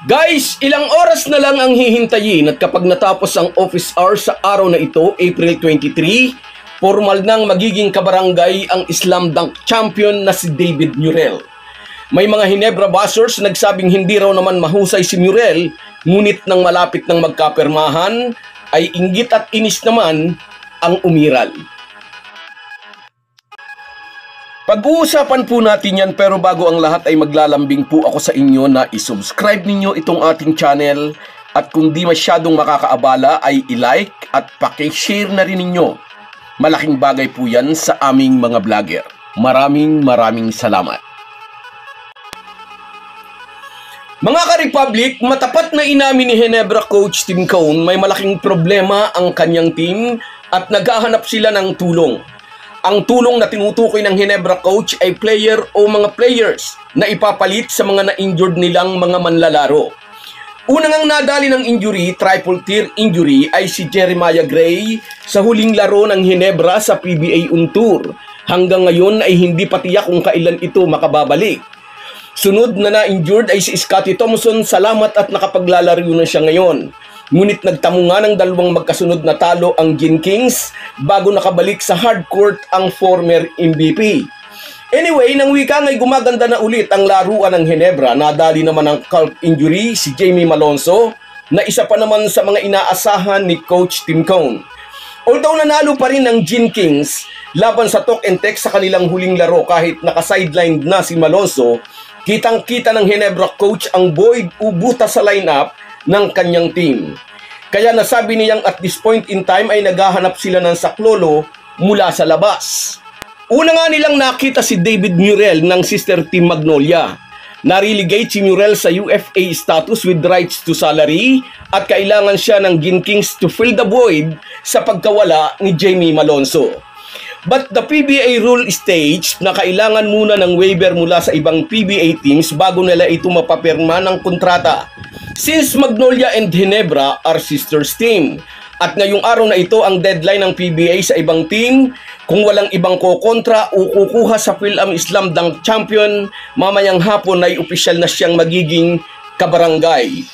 Guys, ilang oras na lang ang hihintayin at kapag natapos ang office hours sa araw na ito, April 23, formal nang magiging kabarangay ang slam dunk champion na si David Murrell. May mga Ginebra bashers nagsabing hindi raw naman mahusay si Murrell, ngunit nang malapit ng magkapirmahan, ay inggit at inis naman ang umiral. Pag-uusapan po natin yan, pero bago ang lahat ay maglalambing po ako sa inyo na isubscribe ninyo itong ating channel at kung di masyadong makakaabala ay i-like at paki-share na rin ninyo. Malaking bagay po yan sa aming mga vlogger. Maraming salamat. Mga ka-Republic, matapat na inamin ni Ginebra coach Tim Cone may malaking problema ang kanyang team at naghahanap sila ng tulong. Ang tulong na tinutukoy ng Ginebra coach ay player o mga players na ipapalit sa mga na-injured nilang mga manlalaro. Unang ang nadali ng injury, triple tear injury, ay si Jeremiah Gray sa huling laro ng Ginebra sa PBA On Tour. Hanggang ngayon ay hindi pa tiyak kung kailan ito makababalik. Sunod na na-injured ay si Scottie Thompson, salamat at nakapaglalaro na siya ngayon. Ngunit nagtamo nga ng dalawang magkasunod na talo ang Gin Kings bago nakabalik sa hardcourt ang former MVP. Anyway, nang wika nga'y gumaganda na ulit ang laruan ng Ginebra. Nadali naman ng calf injury si Jamie Malonzo na isa pa naman sa mga inaasahan ni Coach Tim Cone. Although nanalo pa rin ng Gin Kings laban sa talk and text sa kanilang huling laro kahit naka-sidelined na si Malonzo, kitang-kita ng Ginebra coach ang void o buta sa lineup ng kanyang team. Kaya nasabi niyang at this point in time ay naghahanap sila ng saklolo mula sa labas. Una nga nilang nakita si David Murrell ng sister team Magnolia. Narelegate si Murrell sa UFA status with rights to salary at kailangan siya ng Gin Kings to fill the void sa pagkawala ni Jamie Malonzo. But the PBA rule states na kailangan muna ng waiver mula sa ibang PBA teams bago nila ito mapapirma ng kontrata. Since Magnolia and Ginebra are sisters team. At ngayong araw na ito ang deadline ng PBA sa ibang team. Kung walang ibang kokontra o kukuha sa Phil-Am Slam Dunk Champion, mamayang hapon ay opisyal na siyang magiging kabarangay.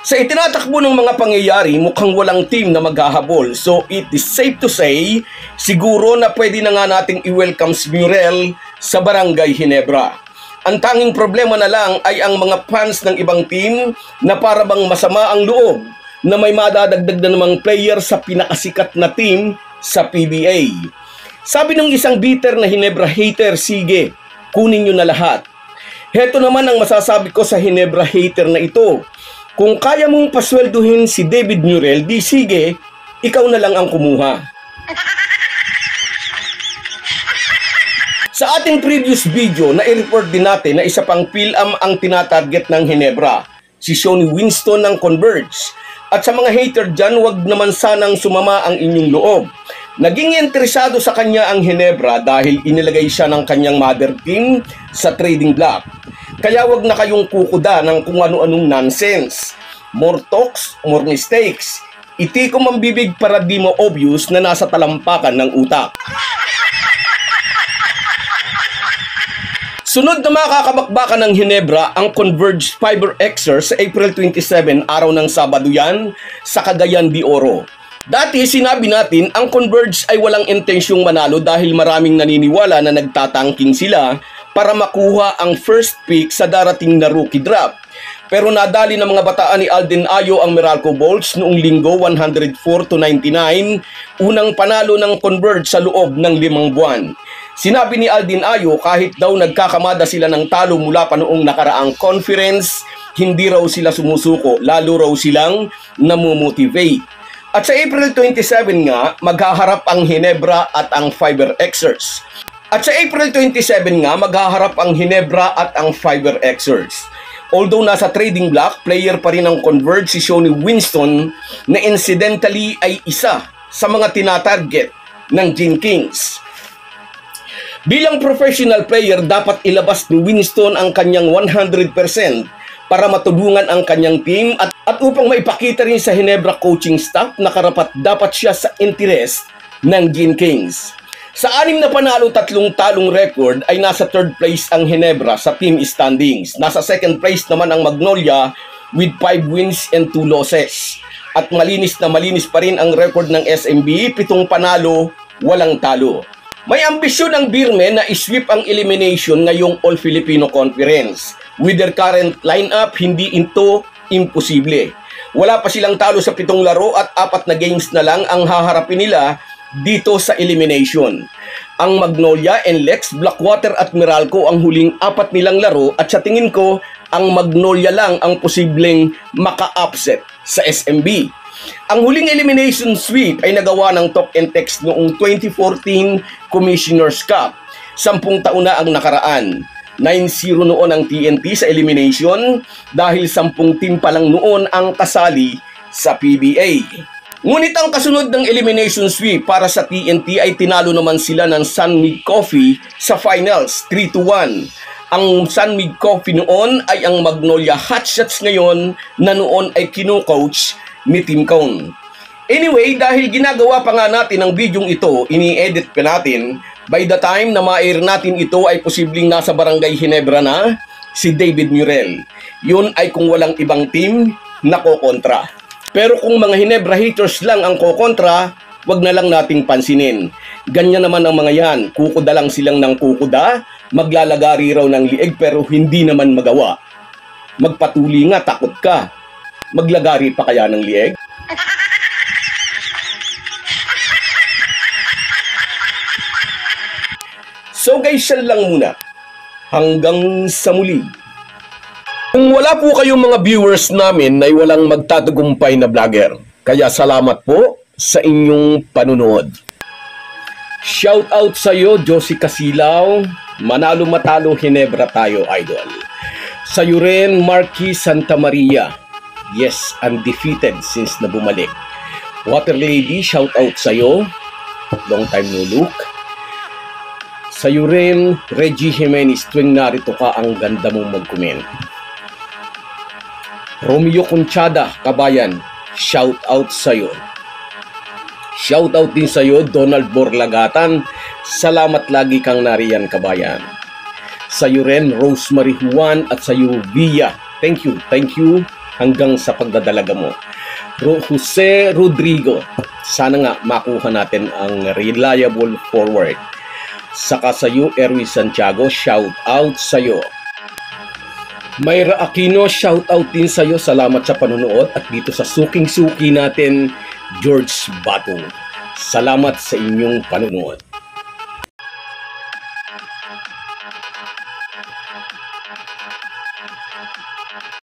Sa itinatakbo ng mga pangyayari, mukhang walang team na maghahabol. So it is safe to say, siguro na pwede na nga nating i-welcome si Murrell sa Barangay Ginebra. Ang tanging problema na lang ay ang mga fans ng ibang team na para bang masama ang loob na may madadagdag na namang player sa pinakasikat na team sa PBA. Sabi ng isang bitter na Ginebra hater, sige, kunin nyo na lahat. Heto naman ang masasabi ko sa Ginebra hater na ito. Kung kaya mong paswelduhin si David Murrell, di sige, ikaw na lang ang kumuha. Sa ating previous video, na-report din natin na isa pang Phil-Am ang tinatarget ng Ginebra, si Sonny Winston ng Converge. At sa mga hater dyan, wag naman sanang sumama ang inyong loob. Naging interesado sa kanya ang Ginebra dahil inilagay siya ng kanyang mother team sa trading block. Kaya wag na kayong kukuda ng kung ano-anong nonsense. More talks, more mistakes. Itikom ang bibig para di mo obvious na nasa talampakan ng utak. Sunod na makakabakbakan ng Ginebra ang Converge Fiber Xer sa April 27, araw ng Sabado yan, sa Cagayan de Oro. Dati sinabi natin ang Converge ay walang intensyong manalo dahil maraming naniniwala na nagtatangking sila para makuha ang first pick sa darating na rookie draft. Pero nadali ng mga bataan ni Alden Ayo ang Meralco Bolts noong linggo 104-99, unang panalo ng Converge sa loob ng 5 buwan. Sinabi ni Alden Ayo kahit daw nagkakamada sila ng talo mula pa noong nakaraang conference, hindi raw sila sumusuko, lalo raw silang namomotivate. At sa April 27 nga, maghaharap ang Ginebra at ang Fiber Xers. Although nasa trading block, player pa rin ang Converge si Sonny Winston na incidentally ay isa sa mga tinatarget ng Gin Kings. Bilang professional player, dapat ilabas ni Winston ang kanyang 100% para matulungan ang kanyang team at upang maipakita rin sa Ginebra coaching staff na karapat dapat siya sa interest ng Gin Kings. Sa 6 na panalo 3 talong record ay nasa 3rd place ang Ginebra sa team standings. Nasa 2nd place naman ang Magnolia with 5 wins and 2 losses. At malinis na malinis pa rin ang record ng SMB, 7 panalo, walang talo. May ambisyon ng Beermen na isweep ang elimination ngayong All-Filipino Conference. With their current lineup, hindi ito imposible. Wala pa silang talo sa 7 laro at 4 na games na lang ang haharapin nila dito sa elimination. Ang Magnolia and Lex, Blackwater at Meralco ang huling 4 nilang laro at sa tingin ko, ang Magnolia lang ang posibleng maka-upset sa SMB. Ang huling elimination sweep ay nagawa ng Talk and Text noong 2014 Commissioner's Cup. 10 taon na ang nakaraan. 9-0 noon ang TNT sa elimination dahil 10 team pa lang noon ang kasali sa PBA. Ngunit ang kasunod ng elimination sweep para sa TNT ay tinalo naman sila ng Sunmig Coffee sa finals 3-1. Ang Sunmig Coffee noon ay ang Magnolia Hotshots ngayon na noon ay kino-coach ni Tim Cone. Anyway, dahil ginagawa pa nga natin ang bidyong ito, ini-edit pa natin, by the time na ma-air natin ito ay posibleng nasa Barangay Ginebra na si David Murel. Yun ay kung walang ibang team na kokontra. Pero kung mga Ginebra haters lang ang kokontra, wag na lang nating pansinin. Ganyan naman ang mga yan, kukuda lang silang ng kukuda, maglalagari raw ng lieg pero hindi naman magawa. Magpatuli nga, takot ka. Maglagari pa kaya ng lieg? So guys, yan lang muna. Hanggang sa muli. Kung wala po kayong mga viewers namin ay walang magtatagumpay na vlogger. Kaya salamat po sa inyong panunood. Shout out sa iyo, Josie Casilaw. Manalo matalo, Ginebra tayo, idol. Sa iyo rin, Marquis Santa Maria. Yes, undefeated since na bumalik. Water Lady, shout out sa iyo. Long time no look. Sa iyo rin, Reggie Jimenez, tuwing narito ka, ang ganda mong mag-comment. Romeo Conchada, kabayan, shout out sa iyo. Shout out din sa iyo, Donald Borlagatan. Salamat lagi kang nariyan, kabayan. Sa iyo rin, Rosemary Juan at sa iyo, Via. Thank you hanggang sa pagdadalaga mo. Jose Rodrigo, sana nga makuha natin ang reliable forward. Saka sa iyo, Erwin Santiago, shout out sa iyo. Mayra Aquino, shout out din sa iyo. Salamat sa panonood at dito sa suking-suki natin, George Bato. Salamat sa inyong panonood.